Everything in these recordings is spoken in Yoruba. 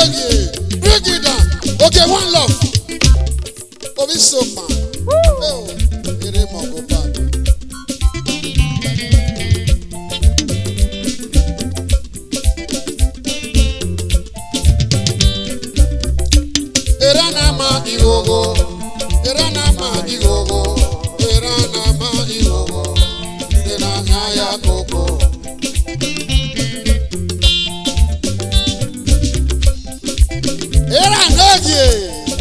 Ighogho, bring it down. Okay, one love. Obi Sopa. Oh, ere Mongo bad. Era nama Ighogho, era nama Ighogho, era nama Ighogho, era nyaya koko. Era noje,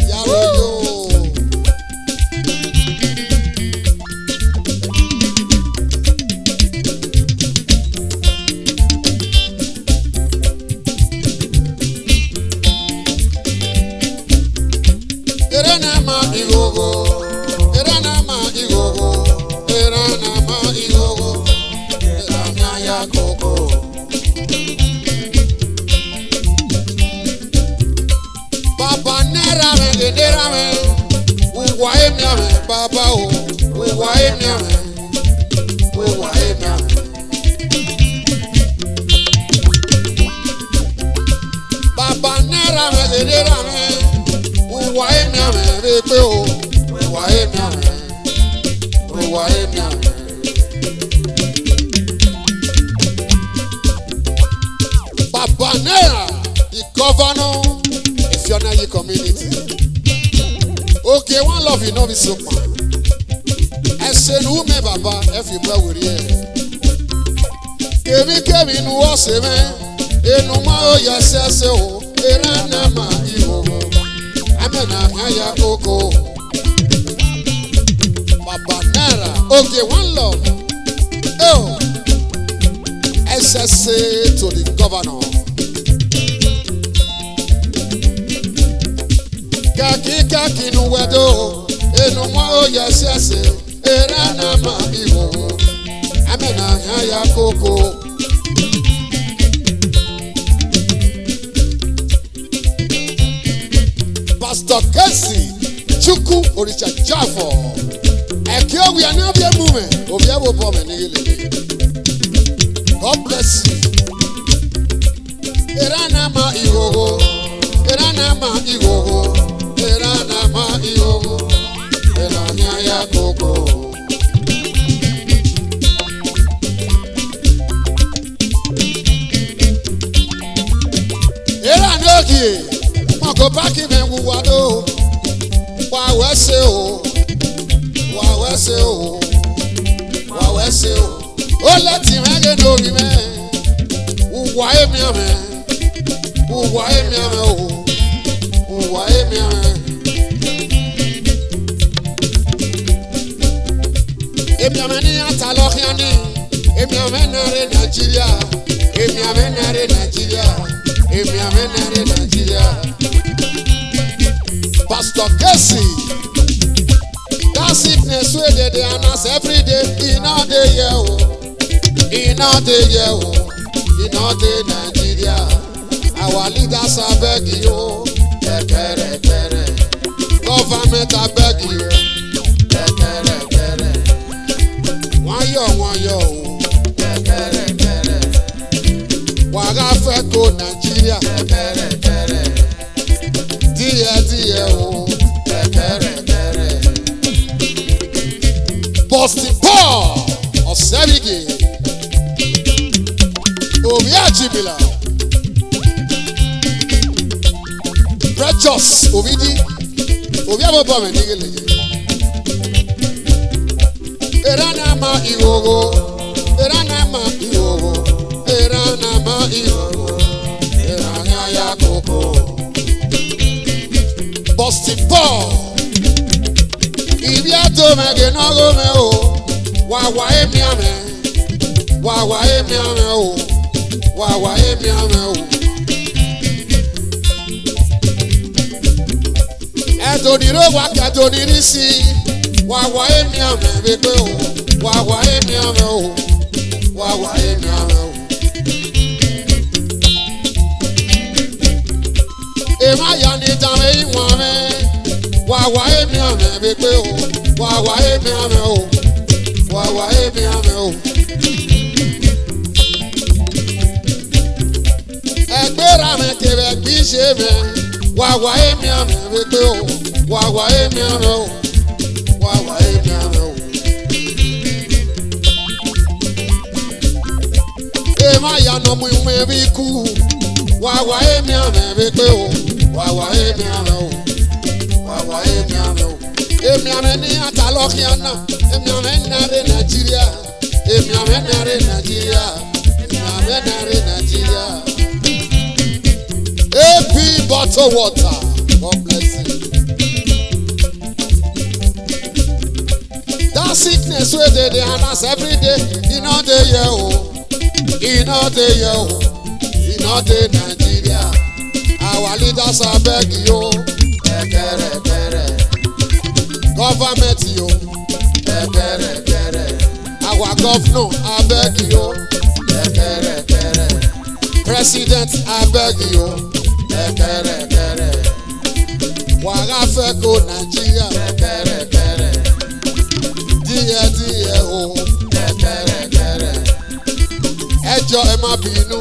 yaroyo. Era nama Ighogho, era nama Ighogho, era nama Ighogho, era nyaya koko. Baba nera me, gedera me, uwa emia me, baba o, uwa emia me, uwa emia me. Baba nera me, gedera me, uwa emia me, bepe o, uwa emia me, uwa emia me. Baba nera, the governor. If you're not your community, okay, one love you know be so fun. I said, who me baba, if you play with you. Kemi no was a man, and no more yes, oh, Eranama Ighogho, Amenaya Oko, Baba Nara, okay, one love. Oh, SSA to the governor. Kaki no wedo, eno mo yes, Eranama Ighogho, Amenaya Koko. Pastor Casey, Chuku Oricha Jafo, Ekyo, we are now be a movement, Obiabo Bomb and God bless you. Eranama Ighogho, Eranama Ighogho, Eranama Ighogho, Eranama Koko. Eranogi, Mongo baki me wuwado, wawese o, wawese o, wawese o. O leti mege no bi me, uwa emi ame, uwa emi ame o, uwa emi ame. Emi ame ni atalokiani, emi ame nare Nigeria, emi ame nare Nigeria, emi ame nare Nigeria. Pastor Casey, that sickness where they announce every day in all the year. In all the year, in all the Nigeria, our leaders are begging you, government are begging you, one year, waga feko Nigeria, dear, Boston Paul of Sevigi. Obiajibila, Precious, Obidi, Obiabo and Nigel. Eranama Ighogho, Eranama Ighogho, Eranama Ighogho, Eranaya Koko. Boston Paul, Ibiato Magenogo Meo, Wawa Emiame, Wawa Emiame. Wawa emi ame o. Edoniro waka doniri si. Wawa emi ame bebe o. Wawa emi ame o. Wawa emi ame o. Ema ya ni dame iwame. Wawa emi ame bebe o. Wawa emi ame o. Wawa emi ame o. ṣe mẹ́ wà wá èmi àmì wípé o wà wá èmi àmì o wà wá èmi àmì o. Èèmọ̀ àyànà mú ìwé rí kú wà wá èmi àmì wípé o wà wá èmi àmì o wà wá èmi àmì o. Èmi àmì ní àtàlọ́kì àná èmi àmì nàrè Nàìjíríà èmi àmì nàrè Nàìjíríà èmi àmì nàrè Nàìjíríà. AP bottle water. God bless you. That sickness where they harness every day, in all the year, in all the year, in all the Nigeria. Our leaders are begging you, government you, our governor are begging you, president are begging you. Wàrà fẹ́ kó Nàìjíríà díẹ̀díẹ̀ o ẹjọ́ ẹ má bínú.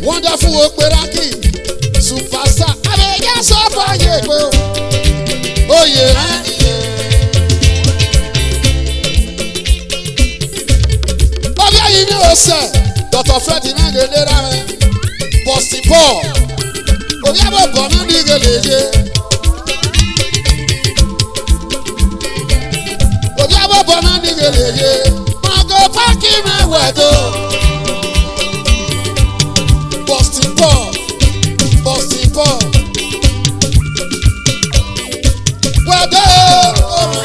Wonderful Operaki, superstar. Abẹ́yẹ sọ́fọ̀ yẹ pé oyè rẹ̀. Bọ́bí ẹ̀yìn ní ọ̀sẹ̀, Dr. Fred náà lè lera rẹ̀. Bọ̀sì Paul, òbí ẹ̀bọ̀ bọ̀ náà ní ìgèlè yé. Òbí ẹ̀bọ̀ bọ̀ náà ní ìgèlè yé. Mongo pákí mẹ́wàá tó. Boston Paul. Wẹ́dẹ́ omi.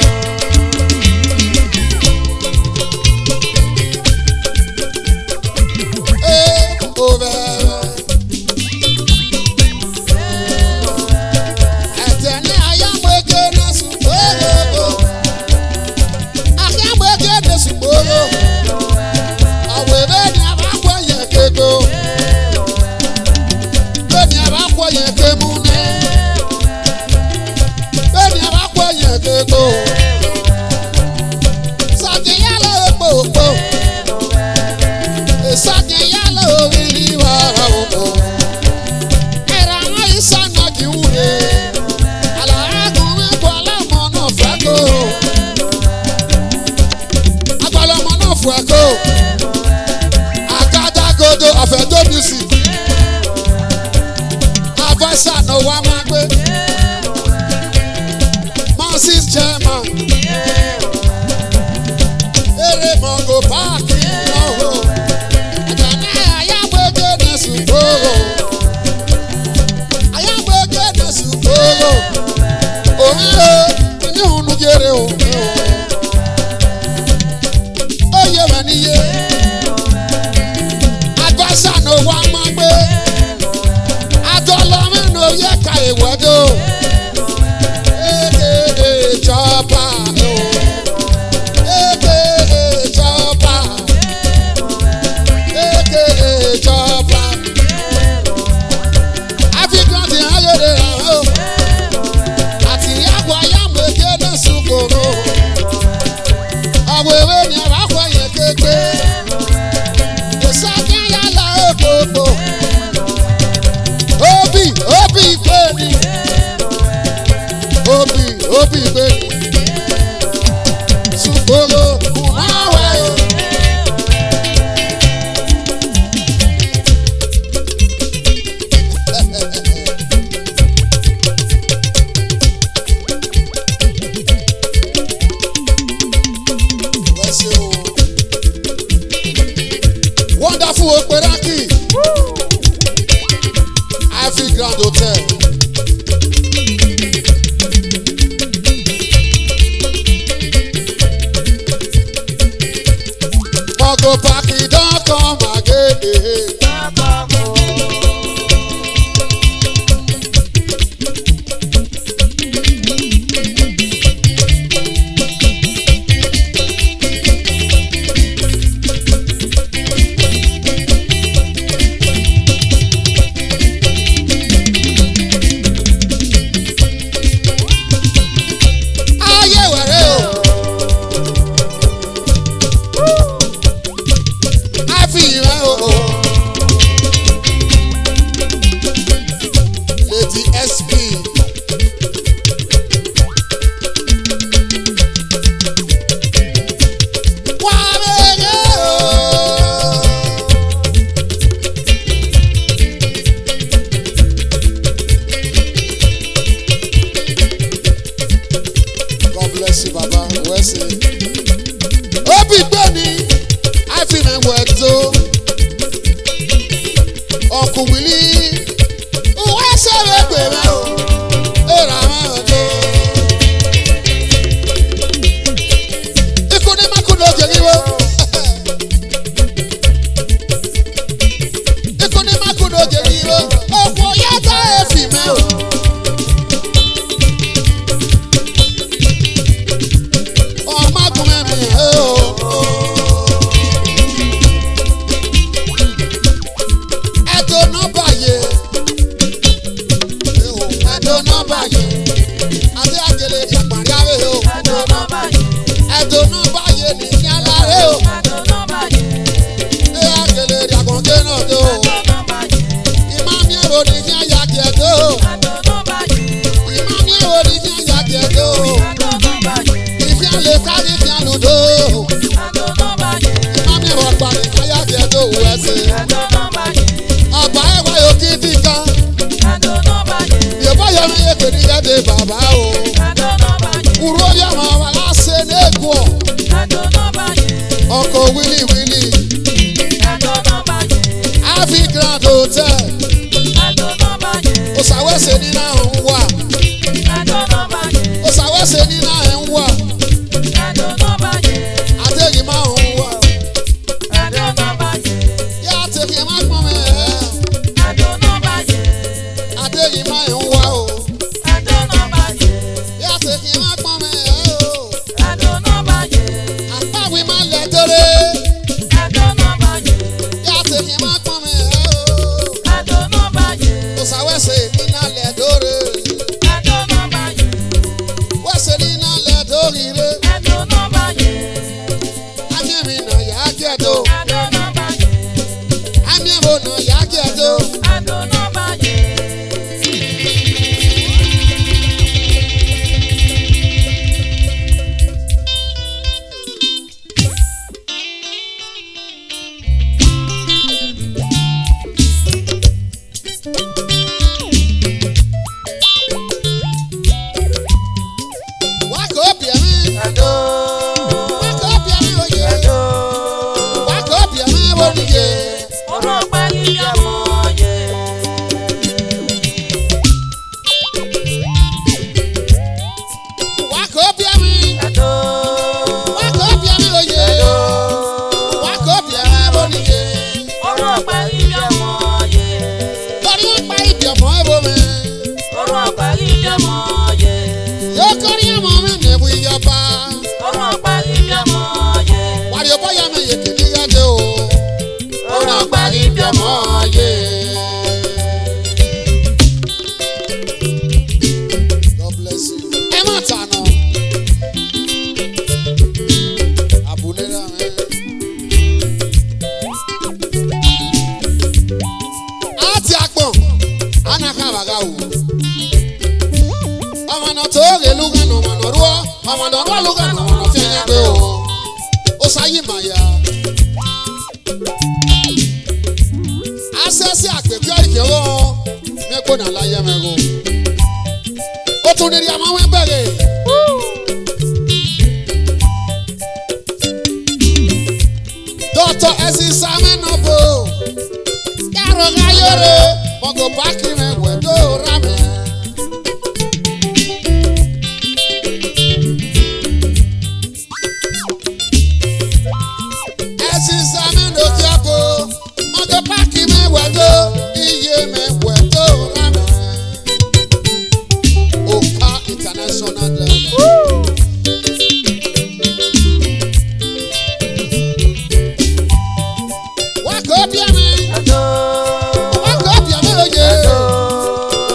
Ẹ̀tẹ̀ ní ayámọ̀ẹ́gẹ́ náà sùn gbogbo. Ayámọ̀ẹ́gẹ́ náà sùn gbogbo. Àwọn èrè ni a máa ń wọ̀ yẹn kéko. Yẹn ké mú ní bẹ́ẹ̀ni a bá pọ̀ yẹn ké tó sàkínyà ló gbòògbò sàkínyà ló rí ní wàrà òkò ẹ̀rọ àwọn ìsànà kì í wúre àlàágùn mẹ́kọ̀ọ́ alámọ̀ náà fẹ́ kó agbálọ́mọ náà fẹ́ kó àgádágodo ọ̀fẹ́ tó bí sí. Advisor no one man gbé. Moses chairman. Ere Mongo park. Àjàní àyàgbégbé ní sùgbòrò. Àyàgbégbé ní sùgbòrò. Òun ló ní òun jèrè o. Ó yẹ wẹ̀ níye. Advisor no one man gbé. Adọ́lọ́mẹ́nu yẹ ká ìwọ́dọ̀. Èkéde ìjọba o. Èkéde ìjọba. Èkéde ìjọba. African ti ayọ̀dẹ̀ rà o. Àti ìyàwó ayámọ̀ẹ́gẹ́ náà sùkòrò. Àwọn ewé ni àbákọ̀ yẹn kéke. Ìsàkínyà là ó gbogbo. Obi gbé ni. Obi gbé ni. Sùgbòrò máwẹ̀ o. Wonderful Operaki. Grand Hotel. Mongo park don't come again. ẹ̀dùn nọ́mbà yẹn. Adé àgèlè ìyàpàdé àwẹ̀ o. ẹ̀dùn nọ́mbà yẹn. Ẹ̀dùn nọ́mbà yẹn ní ní alárẹ̀ o. ẹ̀dùn nọ́mbà yẹn. Adé àgèlè ìyàpàdé náà tó. ẹ̀dùn nọ́mbà yẹn. Ìmáàmì ẹ̀rọ ní kí á yà kí ẹ̀ tó. ẹ̀dùn nọ́mbà yẹn. Ìmáàmì ẹ̀rọ ní kí á yà kí ẹ̀ tó. ẹ̀dùn nọ́mbà yẹn. Ìfí àlè kárí ìfí àlùdó. ẹ̀dùn nọ́mbà yẹn. Ìmáàmì ẹ̀rọ gbà ní kí á yà kí ẹ̀ tó wù ẹsẹ̀. ẹ̀dùn nọ́mbà yẹn. Ọ̀bà ẹ̀wá yóò kí dì kan. ẹ̀dùn nọ́mbà yẹn. Yorùbá yọ mí yé kéde yẹ́dẹ̀ bàbá o. ẹ̀dùn nọ́mbà yẹn. Kúrò bí ọmọ wa láṣẹ n'égùn ọ̀. ẹ̀dùn nọ́mbà yẹn. Ọkọ̀ wílì wílì. ẹ̀dùn nọ́mbà yẹn. Afi Grand Hotel. ẹ̀dùn nọ́mbà yẹn. Òṣàwẹ̀sẹ̀ nínú àwọn wà. ẹ̀dùn nọ́mbà yẹn. Òṣàwẹ̀sẹ̀ nínú àwọn wà. ẹ̀dùn nọ́mbà yẹn. Àtẹ̀yìn máa ń wà. ẹ̀dùn nọ́mbà yẹn. Yá àtẹ̀yìn máa pọ́n mẹ́. ẹ̀dùn nọ́mbà yẹn. Àtẹ̀yìn máa ń wà o. ẹ̀dùn nọ́mbà yẹn. Yá àtẹ̀yìn máa pọ́n mẹ́ o. ẹ̀dùn nọ́mbà yẹn. Àpáwí máa lẹ̀ dóré. ẹ̀dùn nọ́mbà yẹn. Yá àtẹ̀yìn máa pọ́n mẹ́ o. ẹ̀dùn nọ́mbà yẹn. Òṣàwẹ̀sẹ̀ nínú alẹ̀ dóré. ẹ̀dùn nọ́mbà yẹn. Wẹ̀sẹ̀ nínú alẹ̀ dórìrè. ẹ̀dùn nọ́mbà yẹn. Àmì ẹ̀mí nà yá kí ẹ̀ tó. ẹ̀dùn nọ́mbà yẹn. Àmì ẹ̀mí nà yá kí ẹ̀ tó. ẹ̀dùn nọ́mbà yẹn. Wá kó bìẹ̀mí. ẹ̀dùn. Wá kó bìẹ̀mí oyè. ẹ̀dùn. Wá kó bìẹ̀mí oníye. ọ̀rọ̀ ọ̀pẹ yìí ọmọ yẹn. Wá kó bìẹ̀mí. ẹ̀dùn. Wá kó bìẹ̀mí oyè. Wá kó bìẹ̀mí oníye. ọ̀rọ̀ ọ̀pẹ yìí ọmọ yẹn. Torí wọ́n pa ìdí ọmọ ẹ̀bọ mi. ọ̀rọ̀ ọ̀pẹ yìí ọmọ yẹn. Yóò kọ́rí ọmọ mi nìbú ìyọba. ọ̀rọ̀ ọ̀pẹ yìí ọmọ yẹn. Wàrí ọba yà mí yèké ní yàdé o. ọ̀rọ̀ ọ̀pẹ yìí ọmọ yé. God bless you. Ẹ má tànà. Àbúlé rà mí. Àti àpọ̀n, ànàkà bàgà wò. Ọmọ náà tó rè lúgànà ọmọ náà rúwọ́. Ọmọ náà rúwọ́ lúgànà ọmọ náà fi ẹyẹ gbé o. Ó sáyé màyà. Asẹ́sí àgbẹ̀bí ìkẹ́wọ́ mẹ́kọ́ náà láyé mẹ́kọ́. Ó tún nírí àmọ́ wẹ́ bẹ̀rẹ̀. Dọ́tọ̀ ẹ̀sìn sàmẹ́nà bò. Kẹ́rọ̀ káyọ̀rẹ̀ mọ̀gò bákì mẹ́ wẹ̀dọ̀ rámẹ́. Ẹ̀sìn sàmẹ́nà kíákó. Mọ̀gò bákì mẹ́ wẹ̀dọ̀ iye mẹ́ wẹ̀dọ̀ rámẹ́. Òkà international driver. Wá kó bìẹ̀mí. ẹ̀dùn. Wá kó bìẹ̀mí oyè.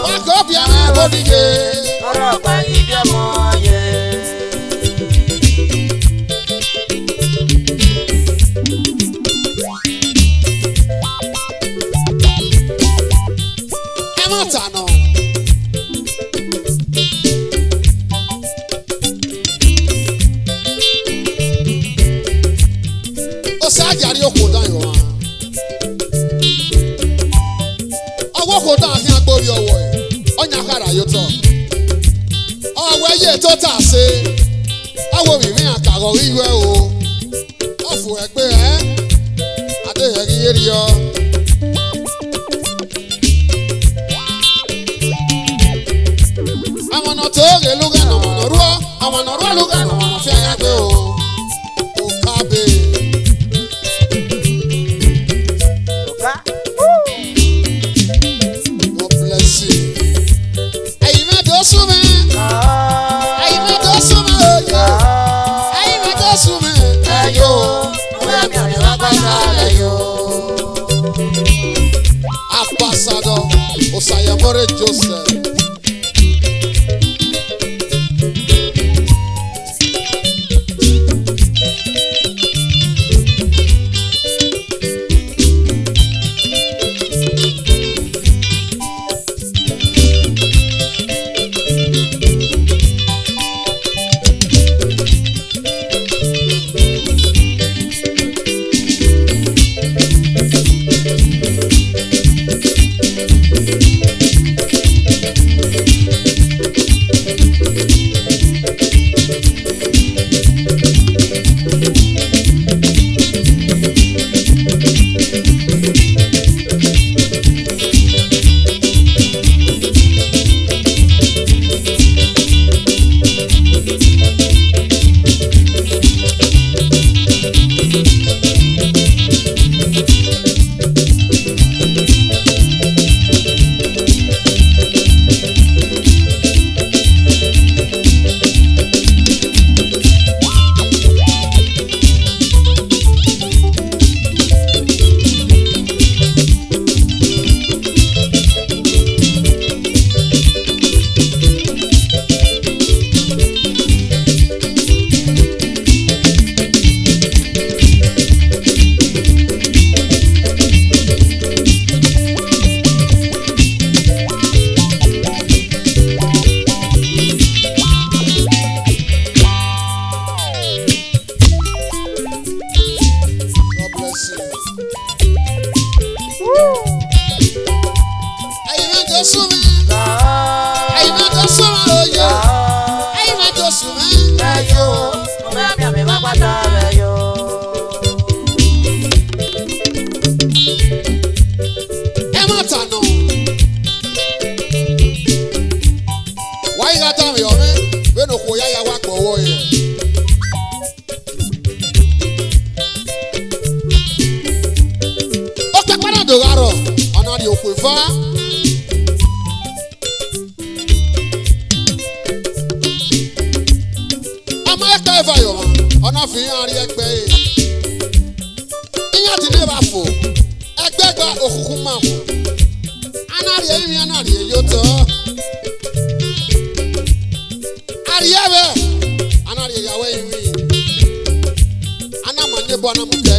Wá kó bìẹ̀mí oníye. ọ̀rọ̀ ọ̀pẹ yìí ọmọ yẹn. Ẹ má tànà. Ó sáàjàrí òkò dán ìwọ̀n. Ọwọ́ kò dán àfihàn gbórí ọwọ́ ẹ̀. Ọ̀nyà kára yóò tọ̀. Ọwọ́ ẹyẹ tó tà sí. Ọwọ́ ìrìn àkàrọ̀ wíwẹ́ o. Ọ̀fù ẹgbẹ́ ẹ̀. Adéyẹrí yéri ọ. Àwọn ọ̀nà tó rè lúgànà ọ̀nà rúọ́. Àwọn ọ̀nà rúọ́ lúgànà ọ̀nà fi ẹyẹ gbé o. Òkàbè. God bless you. Ẹ̀yin mẹ́tò sún mi. Ẹ̀yin mẹ́tò sún mi oyè. Ẹ̀yin mẹ́tò sún mi. Ẹ̀yọ́. Bóyá mi ò ní wá pátá lẹ́yọ̀. Ambassador Osayemore Joseph. gata mi ome we no ko ya ya wa ko wo ye o ke para do garo ona di okufa ama e ka eva yo ona fi yan ri egbe iya ti ne ba fo egbe gba okukun ma fo anari emi anari yo to ariebe anari yawe imi ana manye bo ana muke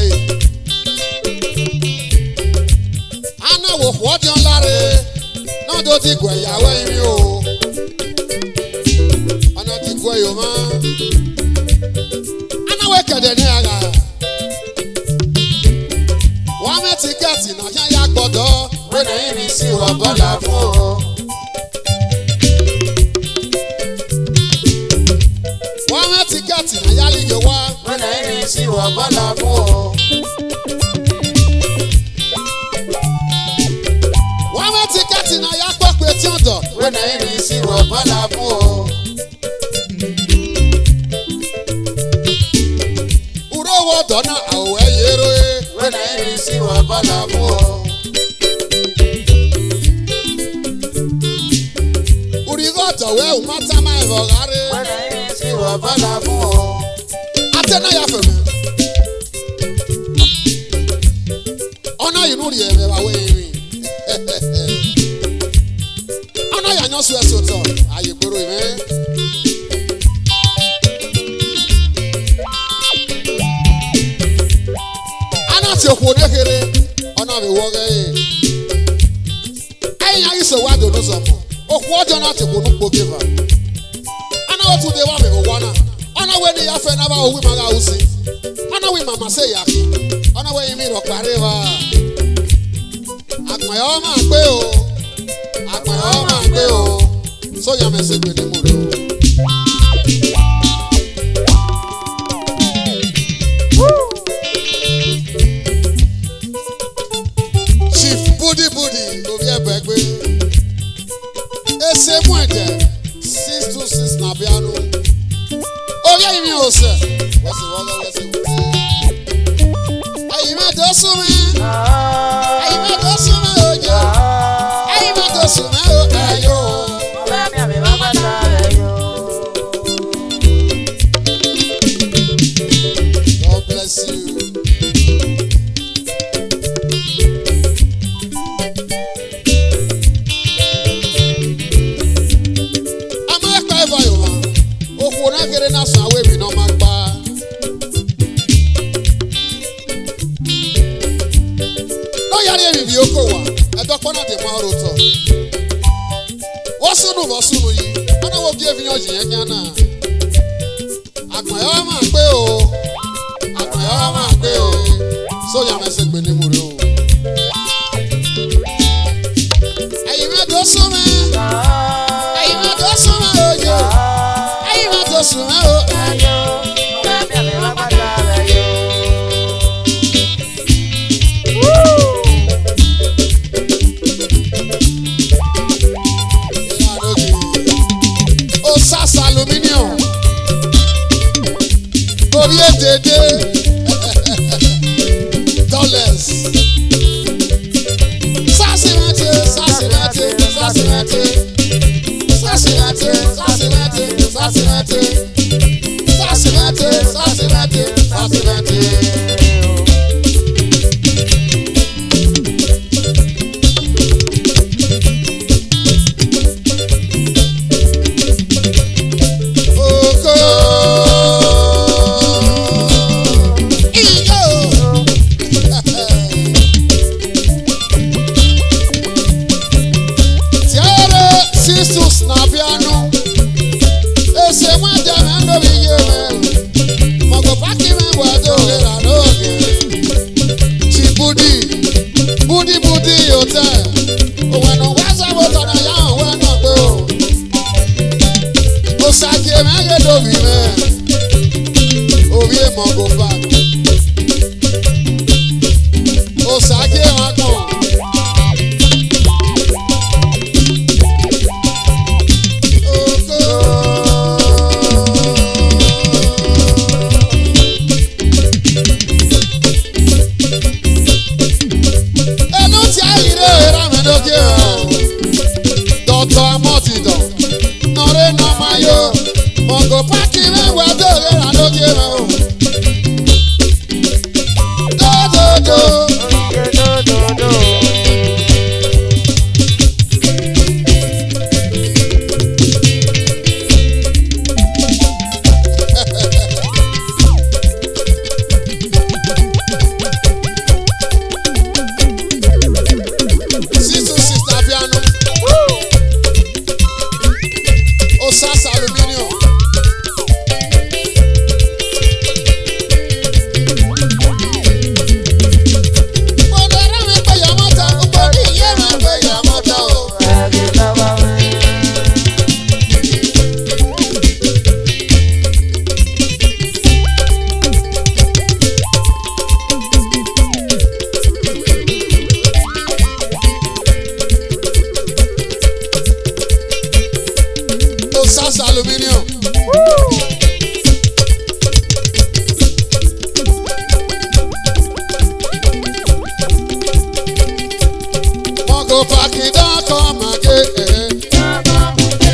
ana wo ho di onlare no do ti gwe yawe imi o ana ti gwe yo ma ana we kede ni aga wa me tiketi na yan ya gbodo we na imi si wa bola fun tiketi na yali yo wa Wena iri si wa bala fún ọ. Wọ́n mú tiketi na ya gbọ́ pé tí ó dọ̀. Wena iri si wa bala fún ọ. Uro wo dọ̀nà àwọ̀ yẹ̀rọ e. Wena iri si wa bala fún ọ. Urigo dọ̀wẹ́ ò má tá máa ẹ̀rọ rárẹ̀. Wena iri si wa bala fún ọ. Atẹ́nà ya fẹ̀mẹ̀. Ọ̀nà yìí nù rí ẹ̀rẹ̀ wà wẹ̀yìn. Ọ̀nà yà nyọ́ sùn ẹ̀sùn tọ̀ àyè gbòòrò ìmẹ́. Ana ti òkú onékere ọ̀nà mi wọ́ gẹ́ yìí. Ẹ̀yìn ayé sọ wá dòdò sọ̀mọ̀. Òkú ọjọ́ náà ti kú ní gbòkèfà. Ana wọ́n tún dé wá mi wọ́n náà. Ọ̀nà wẹ́ ni yà fẹ́ náà bá òwú màgà òsì. Ọ̀nà wẹ́ màmá sẹ́ yà kí. Ọ̀nà wẹ́ yìí mi rọ̀ parí wa. Àgbọ̀nyọ́ máa gbé o. Àgbọ̀nyọ́ máa gbé o. Sọ́yà mẹ́sẹ̀ gbé ní mú rẹ o. Chief Budi obi ẹ̀bẹ̀ gbé. Ese mú ẹ̀jẹ̀ 626 nàbíánú. Orí ẹ̀yìn mi ò sẹ̀. Wẹ́sẹ̀ wọ́gọ́ wẹ́sẹ̀ wọ́gọ́. Ẹ̀yìn mẹ́jọ sún mi. Ẹ̀yìn mẹ́jọ sún mi òjò. Ẹ̀yìn mẹ́jọ sún mi ẹ̀yọ́. Ọbẹ̀ mi àmì máa bá ta ẹ̀yọ́. God bless you. Ama ẹ̀ka ẹ̀fà yòó ma. Òkú onágere náà sọ àwọn èmi náà máa gbá. Lọ́yàrí èmi bí ó kò wá. Ẹ̀dọ́ pọ́nà dè mọ́ ọ̀rọ̀ tọ̀. Wọ́n súnú yìí. Wọ́n náà wọ́n bí èmi yàn jìyẹn kí á náà. Àgbọ̀nyọ́ máa gbé o. Àgbọ̀nyọ́ máa gbé o. Sóyà mẹ́sẹ̀ gbé ní múre o. Ẹ̀yìn mẹ́jọ sún mi. Ẹ̀yìn mẹ́jọ sún mi òye. Ẹ̀yìn mẹ́jọ sún mi o. Ẹ̀yọ́. Ọbẹ̀ mi àmì máa bá ta ẹ̀yọ́. O sasa aluminium. Orí èdèdè. Dollars. Sásìmẹ́tì, sásìmẹ́tì, sásìmẹ́tì. Sásìmẹ́tì, sásìmẹ́tì, sásìmẹ́tì. Sásìmẹ́tì, sásìmẹ́tì, sásìmẹ́tì. Oko. Ighogho. Tiare sisus na piano. Ese mwede mendo biye me. Mongo paki me wado era noge. Chi Budi hotel. Oweno wasa wotana ya weno gbe o. Osake mege dobi me. Obi e Mongo back. Osake wakon. Oko. Osas aluminium. Bọ̀dọ̀rọ̀ mi pé yàmọ́ta, gbọ́dọ̀ ìyé mi pé yàmọ́ta o. Osas aluminium. Mongo paki don come again.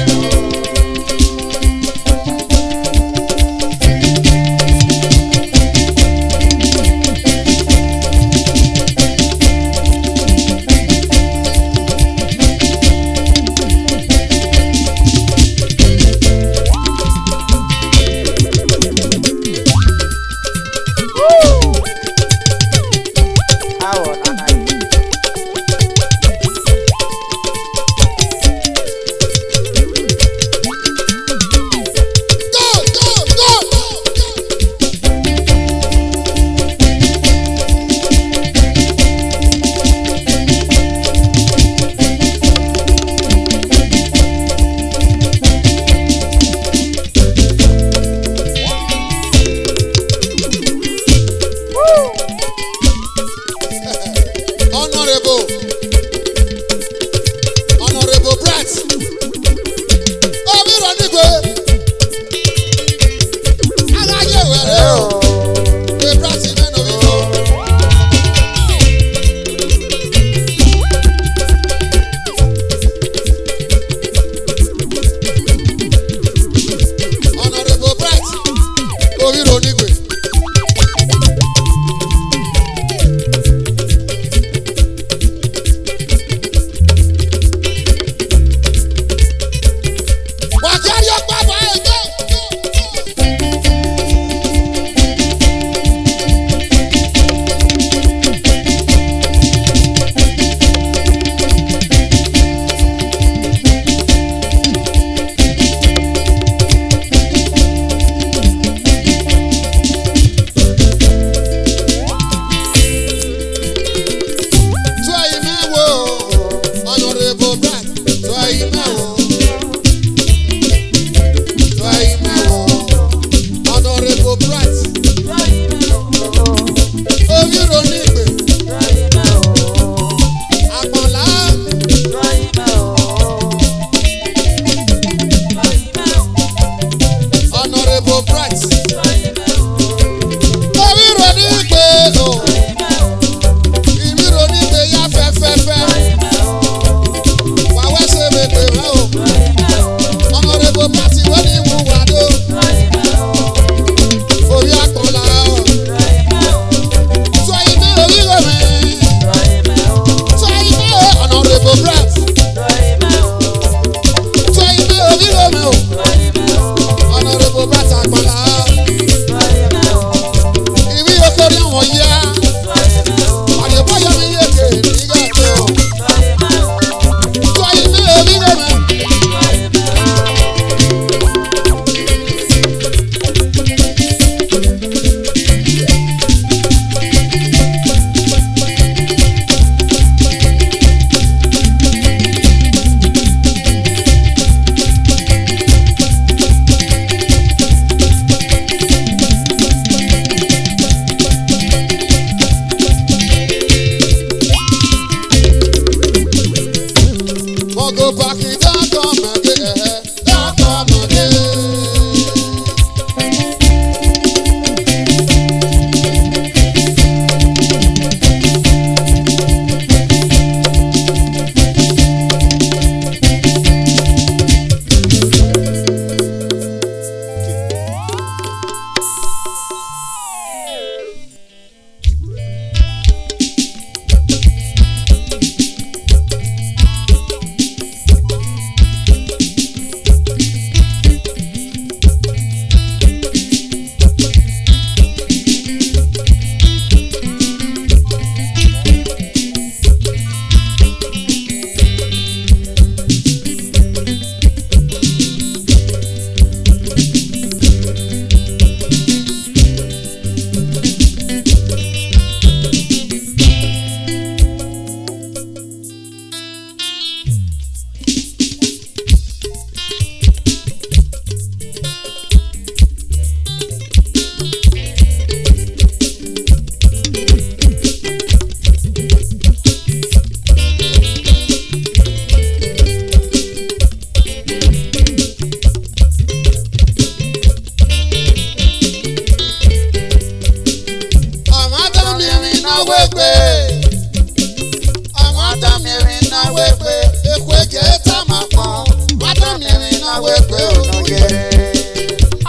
náà wé pé òun yẹrẹ.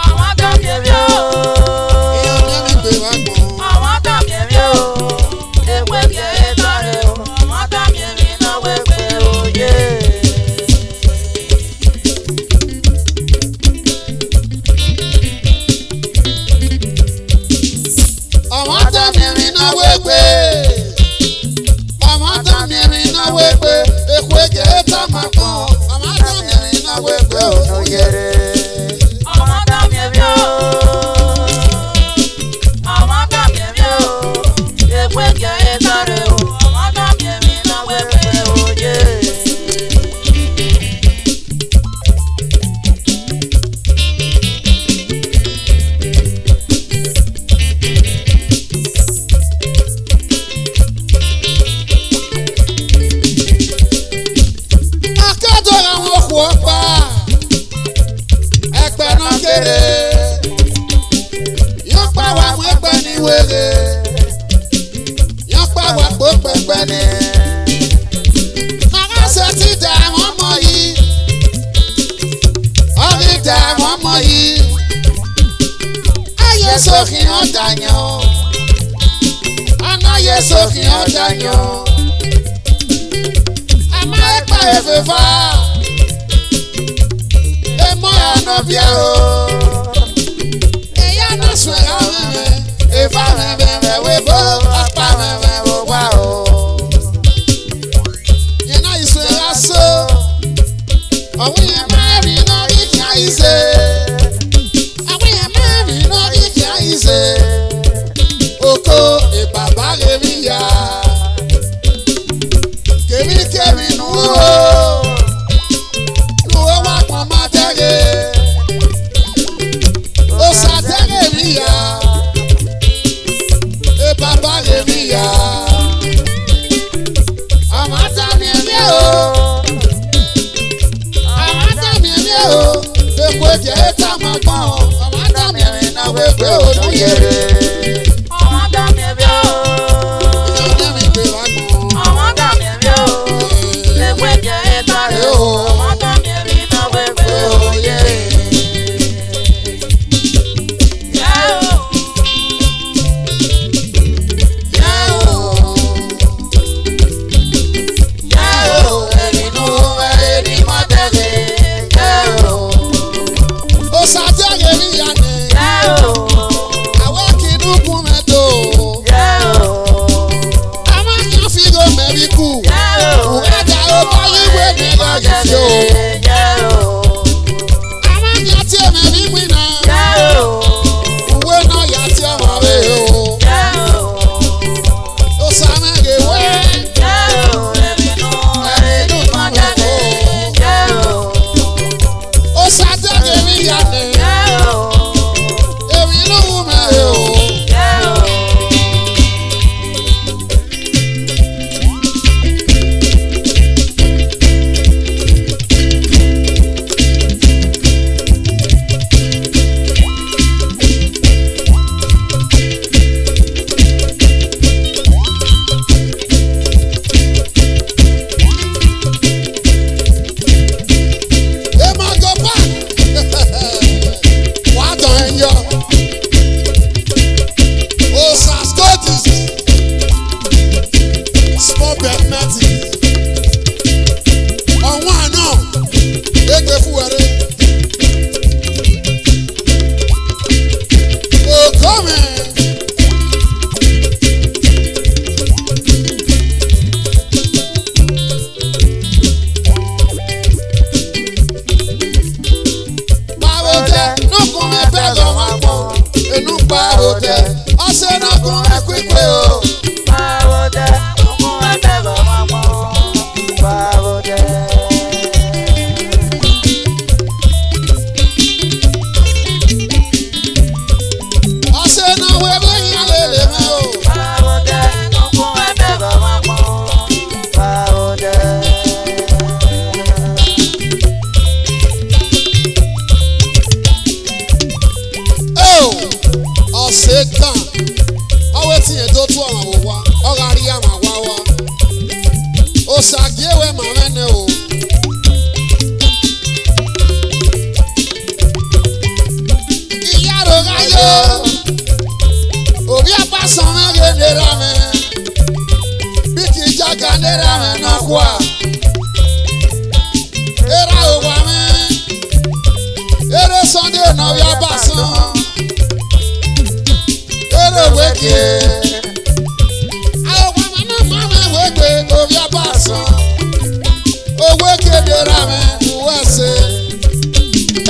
Àwọn tó kéré o. Ìyá ọ̀dẹ́ mi pè wá gbọ́n. Àwọn tó kéré o. Ewé kéré sáré o. Àwọn tó kéré náà wé pé òye. Ọmọ tó mìírí náà wé pé. Ọmọ tó mìírí náà wé pé. Èkó èjè tá máa pọ̀. Ọmọ tó mìírí náà wé pé òun yẹrẹ. Àwọn tó kéré o. Àwọn tó kéré o. Ewé kéré sáré o. Àwọn tó kéré náà wé pé òye. Akẹ́tọ̀ àwọn òkú ọ̀pá. Ẹgbẹ́ náà kéré. Yọ́n pa wà mú ẹgbẹ́ ní wéré. Yọ́n pa wà pọ̀ pẹ̀pẹ́ ní. Màmá ṣe ti dà àwọn ọmọ yìí. Ọ̀rí dà àwọn ọmọ yìí. Ayé sókè ọ̀dà yàn. Ọ̀nà ayé sókè ọ̀dà yàn. Àmọ́ ẹ̀pà ẹ̀fẹ̀fà. Èmọ̀ ọ̀nà bíà o. Ẹ̀yà náà sùn ẹ̀rọ rẹ̀. Ìfà rẹ̀ bẹ̀rẹ̀ wé bó. Ọ̀pá rẹ̀ rẹ̀ wò wá o. Yẹn náà ìsùn ẹ̀rọ so. Ọ̀hún yẹn máa rìn náà rí kí á yìí ṣe. Àwọn yẹn máa rìn náà rí kí á yìí ṣe. Oko ìbàbá rẹ̀ rí ya. Kèmí nù ó. Nù ó wá pọ̀ máa tẹ́rẹ̀. Ó ṣàtẹ́rẹ̀ rí ya. Ìbàbá rẹ̀ rí ya. Ọmọ tá mi rí o. Ọmọ tá mi rí o. Èkó èjè tá máa gbọ́n. Ọmọ tá mi rí náà wé pé òun yẹrẹ. Àwọn tó kéré o. Ìyá ọ̀dẹ́ mi pè wá gbọ́n. Àwọn tó kéré o. Ewé kéré sáré o. Àwọn tó kéré náà wé pé òye. Yẹ́ o. Yẹ́ o. Yẹ́ o. Ẹ̀rínú ẹ̀rí mọ́tẹ́lẹ̀. Yẹ́ o. Ó ṣàtẹ́rẹ̀ rí ya ni. Yẹ́ o. Àwọn kìnnìún mẹ́tò. Yẹ́ o. A máa yan fígò mẹ́ríkù. Yẹ́ o. Ìwádà ó bá yíwé ní lọ́yẹ̀ sí o. Yẹ́ o. A máa yan tí èmi rí wí náà. Yẹ́ o. Ìwé náà yà tí ọmọ rẹ̀ o. Yẹ́ o. Ó sàmẹ́rẹ̀ wé. Yẹ́ o. Ẹ̀rínú ẹ̀rí mọ́tẹ́lẹ̀. Yẹ́ o. Ó ṣàtẹ́rẹ̀ rí ya ni. Yẹ́ o. Èmi ló wù mẹ́rẹ̀ o. Yẹ́ o. Ẹ máa gọ pa. orí ọba sàn. Èrò wéke. Àwọn ọmọ náà máa ń wéke orí ọba sàn. Owó kéde ra mi wúwá ṣe.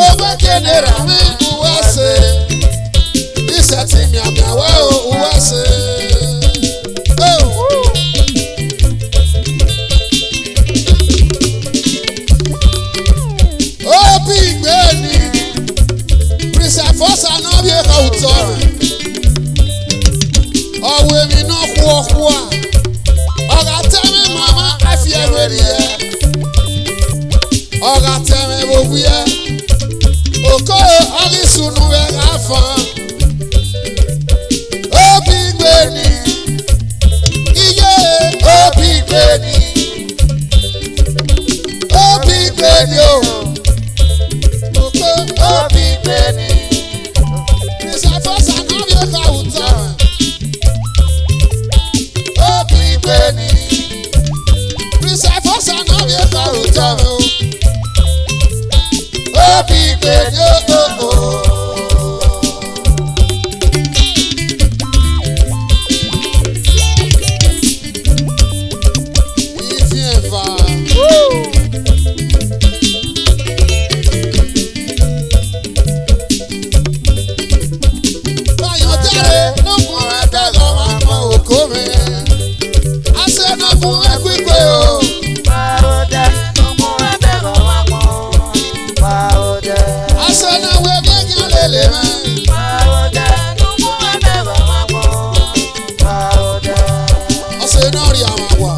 Owó kéde ra mi wúwá ṣe. Iṣẹ́ tí mi àmì àwọ̀ wúwá ṣe. Obi ìgbé ni Pírísẹ̀fọ́sà náà bí ẹ̀ka òtọ́ rẹ̀. Ọ̀wọ́ èmi náà kú ọkú à. Ọ̀gá tẹ́mi màmá àfi ẹ̀rọ rí ẹ. Ọ̀gá tẹ́mi gbogbo yẹ. Òkò ọ̀rísùnú ẹ̀ rà fún. Obi ìgbé ni. Iye obi ìgbé ni. Obi ìgbé ni o. Obi ìgbé ni. Pírísẹ̀fọ́sà náà bí ẹ̀ka òtọ́ rẹ̀. Obi ìgbé ni. Pírísẹ̀fọ́sà náà bí ẹ̀ka òtọ́ rẹ̀ o. Obi ìgbé ni o. Ìfi ẹ̀fà. Báyọ̀ jáde lókun ẹgbẹ́ lọ máa mọ òkú mi. Aṣẹ́nàkùn ẹ pípé o. Aṣẹ́nàwó ẹgbẹ́ kí n lè lè mẹ́. Ọ̀sẹ̀ náà rí àwọn àwà.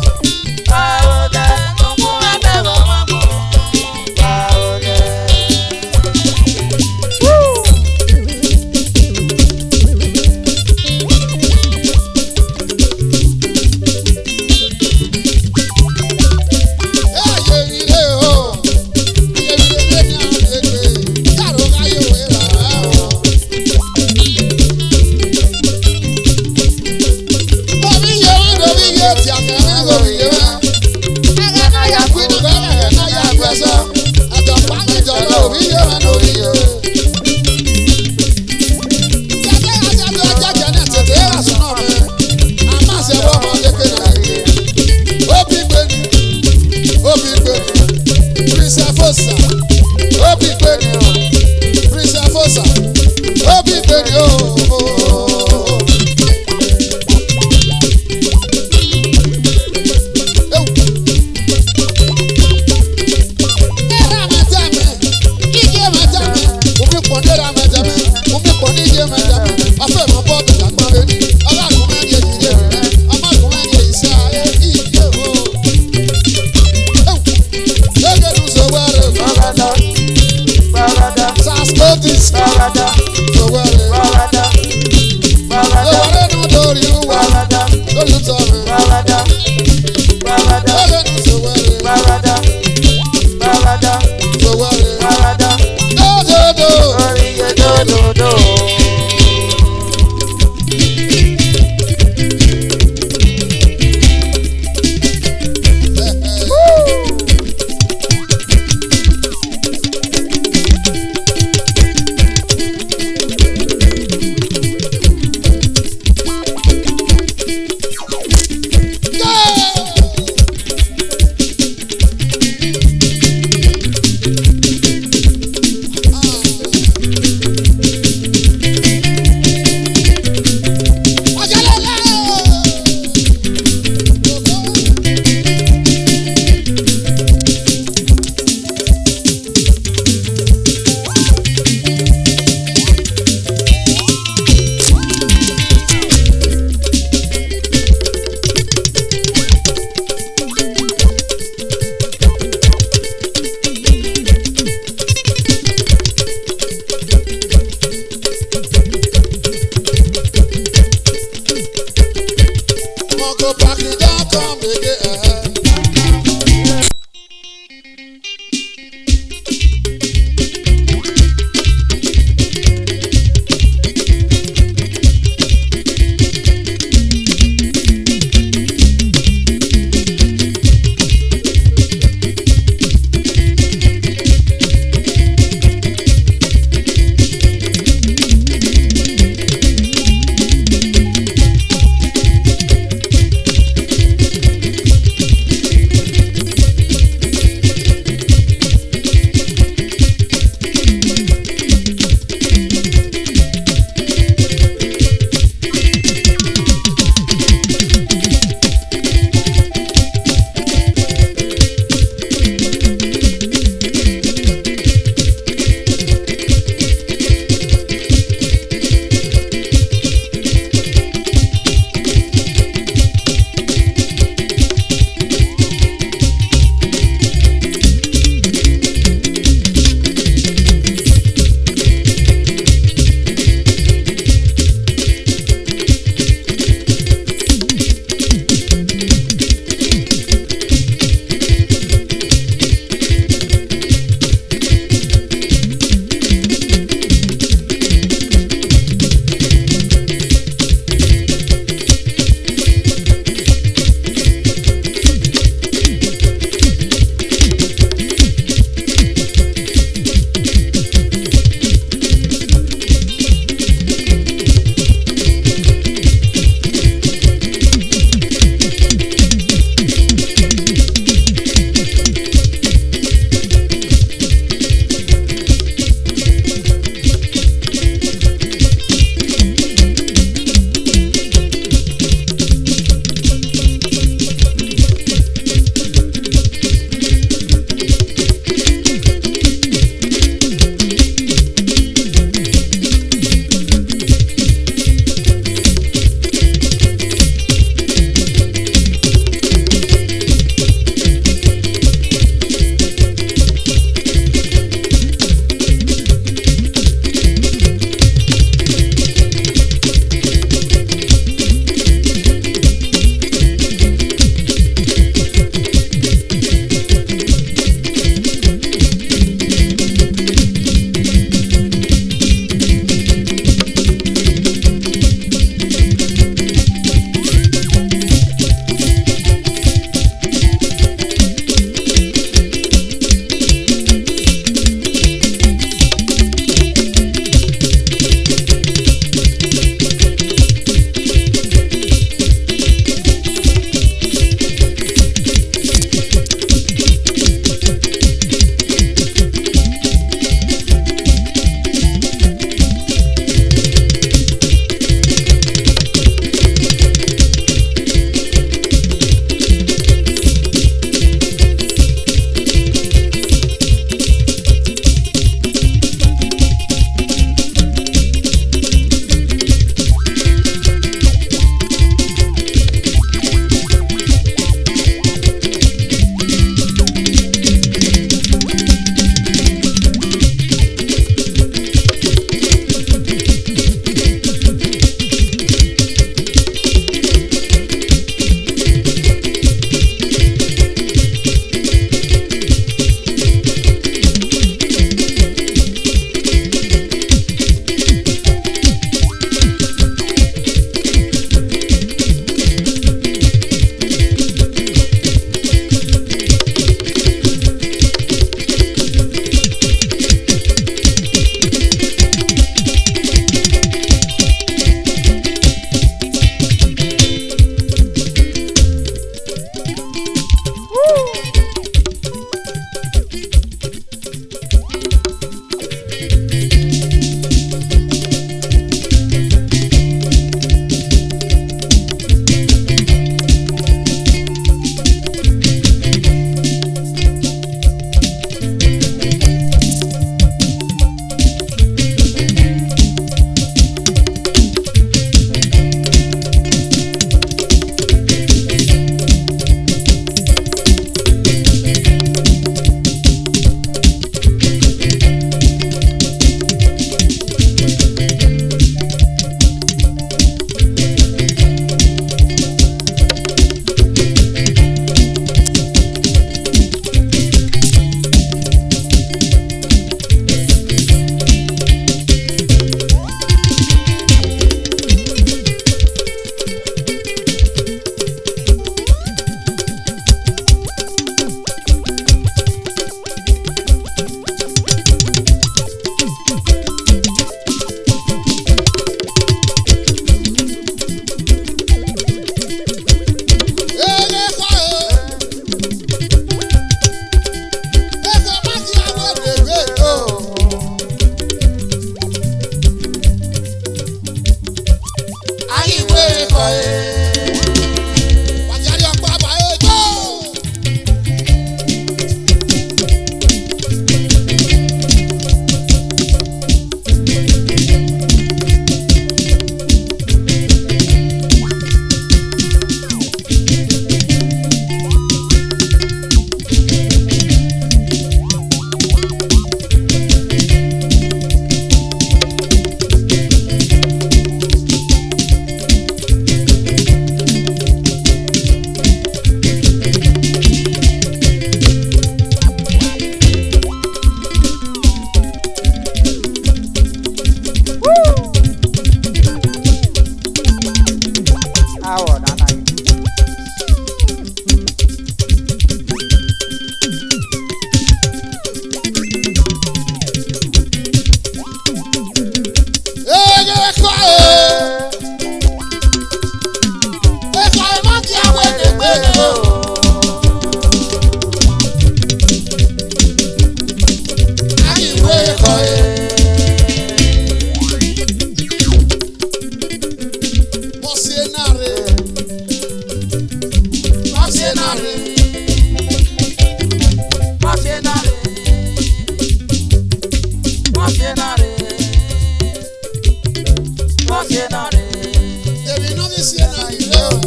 Ebi no be see na ire o.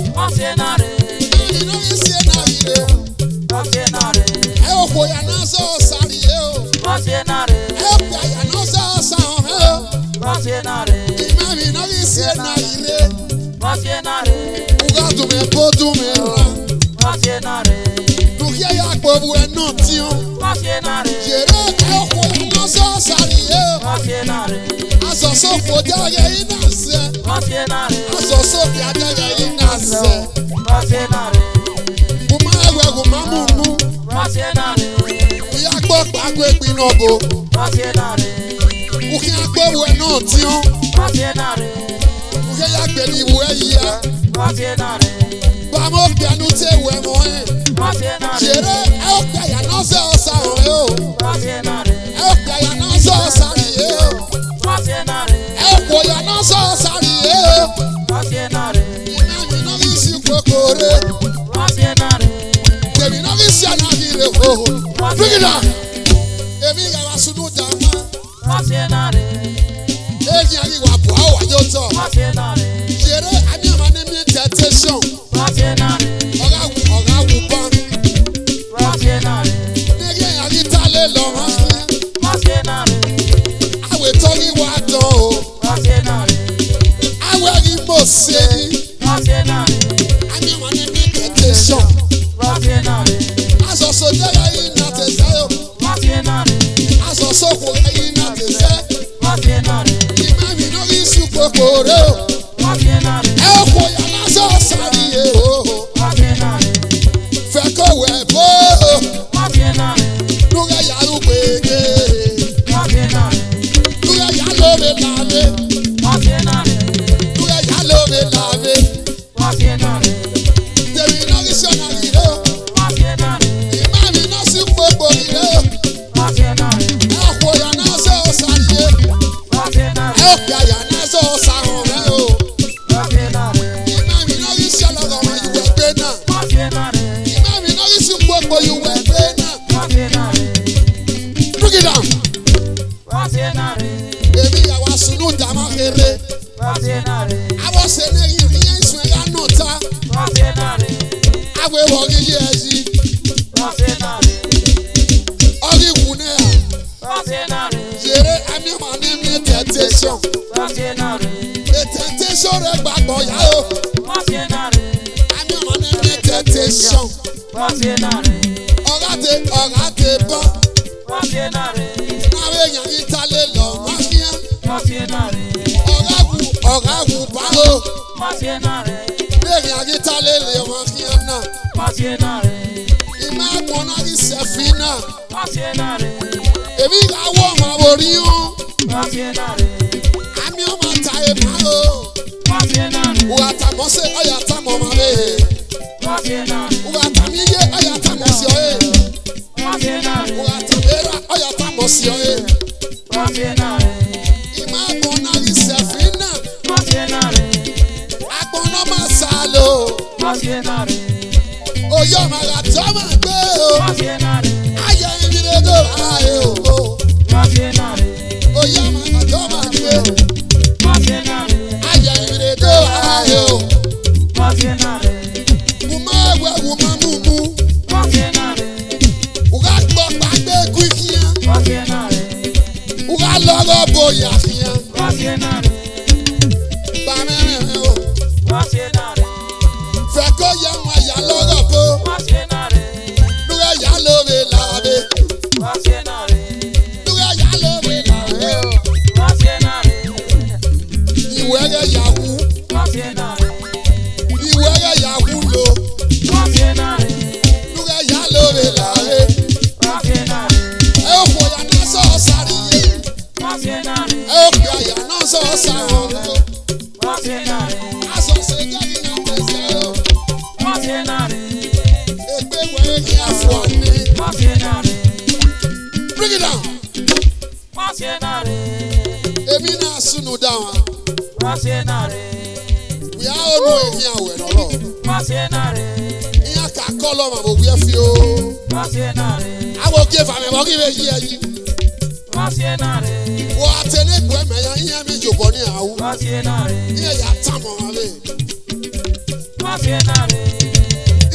Ebi no be see na ire o. E o ko ya na so sari e o. E o pa ya na so sa o me o. Imami no be see na ire. Uga tu me po tu me ra. Nukia ya po bu e no ti o. Jere e o ko ya na so sari e o. Aso so fo jage ina se. Aso so fi jage ina se. Umagwe gumamumu. Uya gbo pagwe gbinobo. Uki agbo we no ti o. Uke ya gbe ni we ya. Ba mo pianu te we mo e. Jere e o pe ya no se o sa o e o. E o pe ya no se o sa ri e o. E o ko ya no se o sa ri e o. Imami no bi si kokore. Ebi no bi si na bi re o. Bring it down. Ebi ga wa sunu dama. Eji ari wa bo awa yo to. Jere ami ama ne mi temptation. Oga wu pan. Nege ari tale lo ma. Awe tori wa don o. Awe ri mo se. Ami ama ne mi temptation. Aso so de ya ina te se o. Aso so ko ina te se. Imami no ri su kokore o. E o ko ya na so sari e o. Fe ko we bo. Nuga ya ru gbege. Nuga ya lo me lave. Nuga ya lo me lave. Temi no ri so na ri o. Imami no si popo ri o. E o ko ya na so sari e. E o ko ya na so sa o me o. Imami no ri so lo ma ju pe na. Imami no ri si popo you we pe na. Bring it down. Ebi ya wa sunu dama kere. Abo se ne ri yen sun ya nota. Awe wo ri yezi. Ori wune a. Jere ami ma ne mi temptation. E temptation re gbagbo ya o. Ami ma ne mi temptation. Ọ̀gá te bọ́. Náwé yàn kí talé lọ wá kíá. Ọ̀gá wù bá o. Bẹ́ẹ̀ni yàn kí talé lè wá kíá náà. Ìmọ̀ àgbọ̀n náà kì í sẹ̀fín náà. Èmi ìgbà wọ̀ ọ̀mà orí yán. Àmì ọmọ ta èèmà o. Wà tàmọ́ sí ọ̀yà tàmọ́ máa lè. Wà tàmí yé ọ̀yà tàmọ́ sí ọ̀yẹ́. Wà tàmẹ́rà ọ̀yà tàmọ́ sí ọ̀yẹ́. Ìmọ̀ àgbọ̀n náà kì í sẹ̀fín náà. Àgbọ̀n náà máa sá lò. Oyè ọmọ àgbà tó máa gbé o. Ayé ìrìnlẹ̀ tó ayé o. Oyè ọmọ àgbà tó máa gbé o. Ayé ìrìnlẹ̀ tó ayé o. Wùmá ẹ̀wẹ̀ wùmá múmú. Uga gbọ́ pàgbé kúkìá. Uga lọ́rọ̀ bóyá fìyà. Bàmẹ́rin o. Fẹ́ kó yẹ wọn yà lọ́rọ̀ bó. Lúwẹ̀ yà lóore làbẹ́. Lúwẹ̀ yà lóore làbẹ́. Ìwé rẹ̀ yà wú. Ìwé rẹ̀ yà wú lò. Lúwẹ̀ yà lóore làbẹ́. Ẹ ò fò yà náà sọ̀ sáré yé. Ẹ ò pè àyà náà sọ̀ sáré o. Aṣọ ṣe jáde náà tẹ̀sẹ̀ o. Ègbé wẹ̀ kí a fọ̀ ní. Bring it down. Èmi náà sunu dá wọn. Wíyá ònú èyí àwẹ̀ lọ́rọ̀. Ìyá kà kọ́ lọ́mọ àbò wíyá fi o. Àwọn òkè fàmì wọ́n kí wé yí ẹyí. Iye ya tamo ave.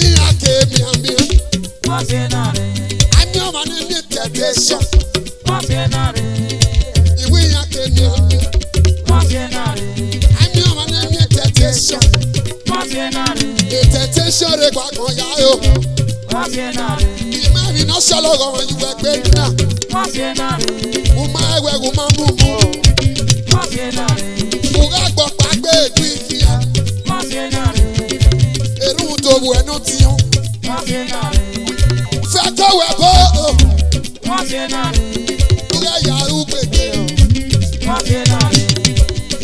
Iya ke mi. I'm your man in the temptation. Iwe ya ke mi. I'm your man in the temptation. The temptation re gba kan ya yo. Imagine no solo go when you work baby na. Uma ewe uma mumu. Uga gbo pa gbe edu ikia. Eru to bu enu ti yon. Fe ko we bo. Uga ya u gbege.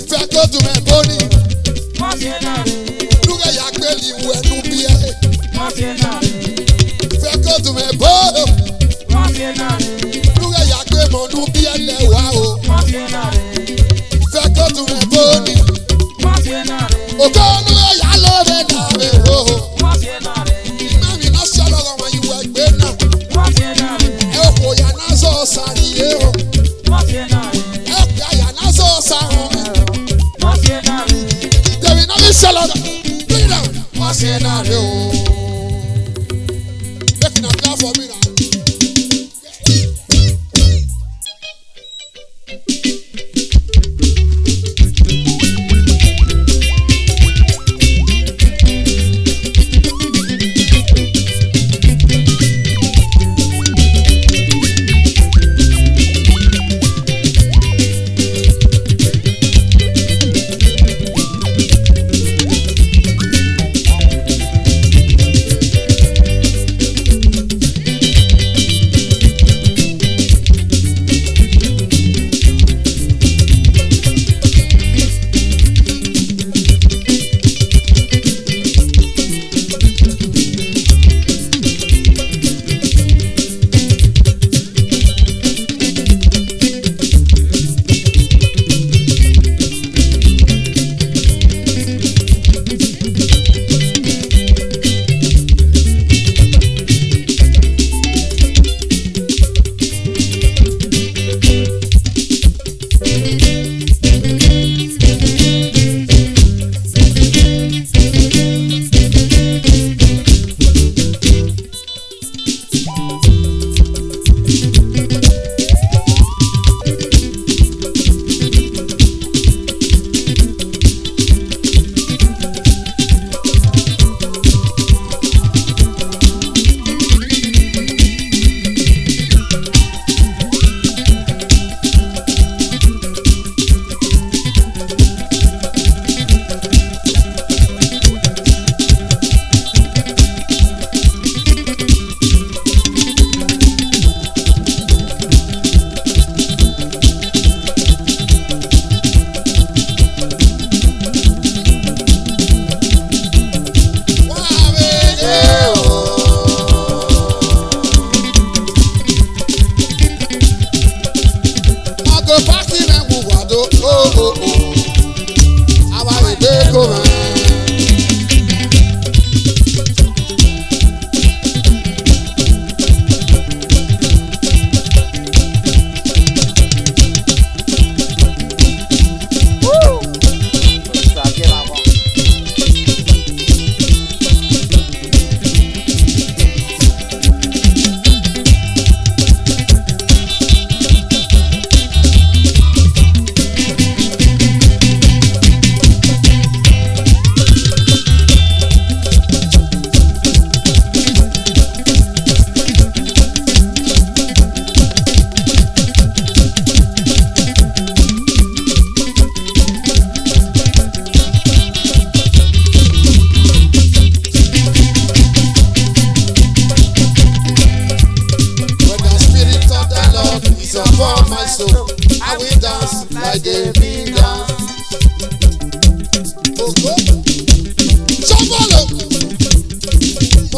Fe ko tu me boni. Uga ya gbe li wu enu bi e. Fe ko tu me bo. Uga ya gbe mo nu bi e le wa o. Fe ko tu me boni. Ogo nu ya lo be na be o. Mami no solo go when you work be na. E o ya na so sari e o. E ya na so sa o. There will not be solo. Bring it down. What's in a row? Making a clap for me now.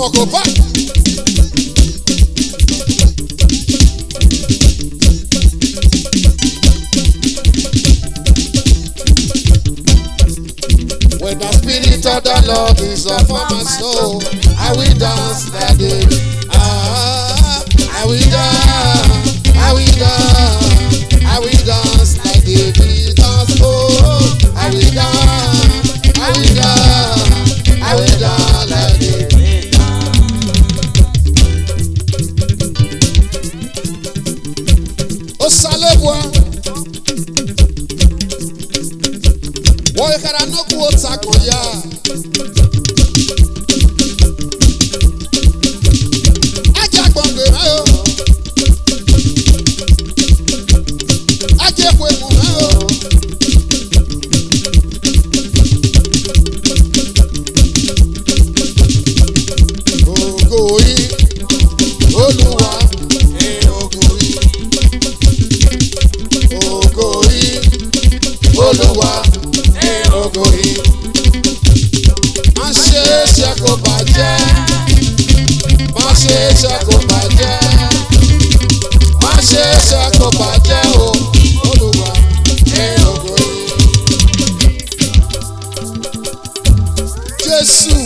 Mongo back. When the spirit of the Lord is upon my soul, I will dance that day. I will dance, I will dance like David dance. Oh, I Boy, can I know what's a koya? I can't go there. I can't go there. Ogoyi, Olúwa, Ogoyi, Ogoyi, Olúwa, Ogoyi. Má ṣe é ṣe kó bàjẹ́, má ṣe é ṣe kó bàjẹ́, má ṣe é ṣe kó bàjẹ́ o, Olúwa, Ogoyi. Jésù.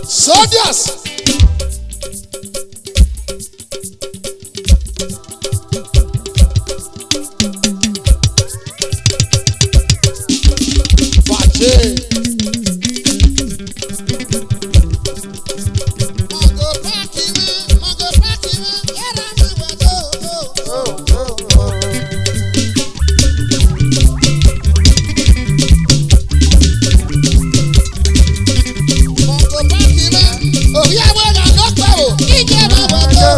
Soldiers! Fàjẹ́. Mongo pàkì mọ́, yẹ́ra mi wẹ̀ tó. Mongo pàkì mọ́, òbí àwọn ọ̀gá lọ́pẹ́ o, ìjẹ́ máa wẹ̀ tó.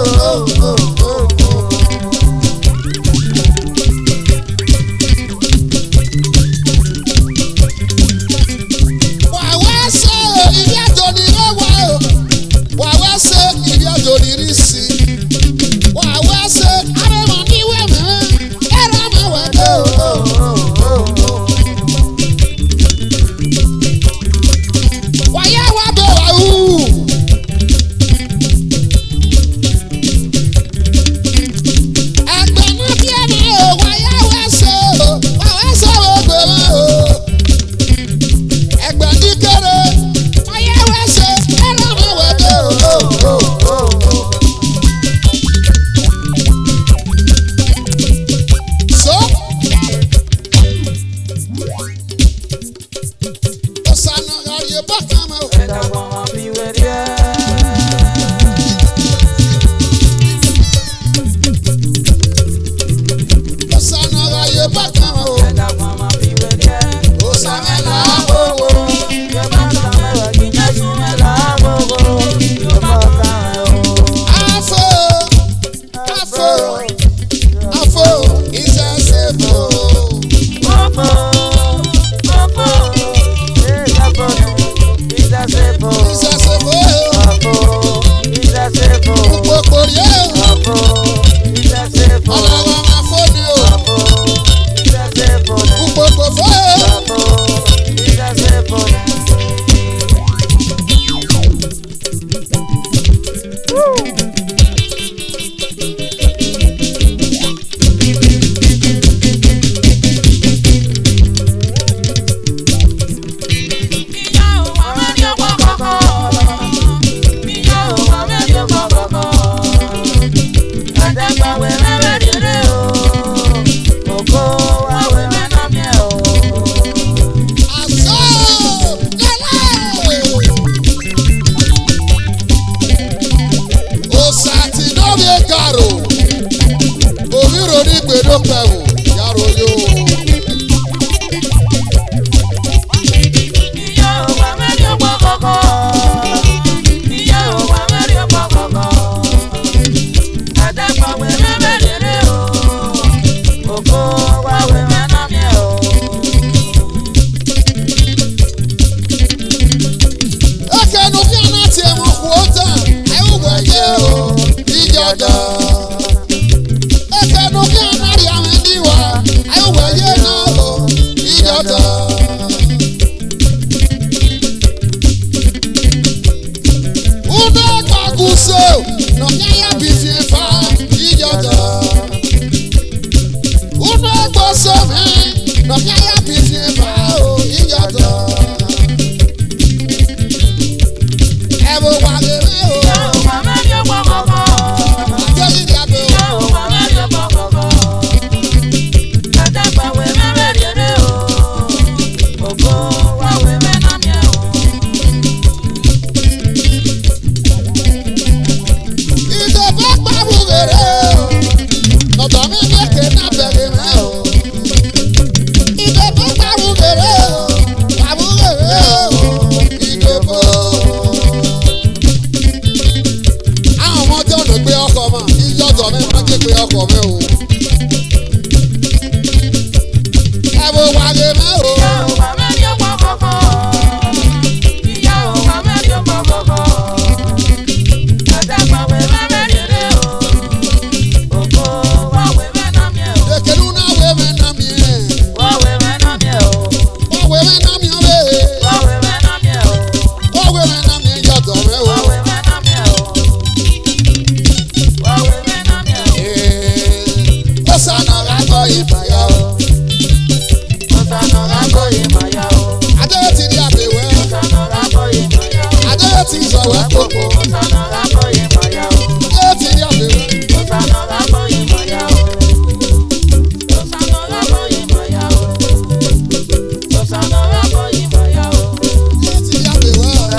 gbọ́ sómi lọ́kẹ́ yá bí fi bá o ìyọ̀tọ̀. ẹ wo wà lérè o. àjọ yìí yàgbé o. ìjọba pàbù rere o. ọ̀dọ̀ mi kéèké náà bẹ̀rẹ̀ mẹ́ o. ìjọba pàbù rere o. pàbù rere o. ìjọba. àwọn ọmọ tí wọn lè gbé ọkọ mọ ìjọba mi máa ń ké gbé ọkọ mi o. ẹ wo wà lè mẹ́ o.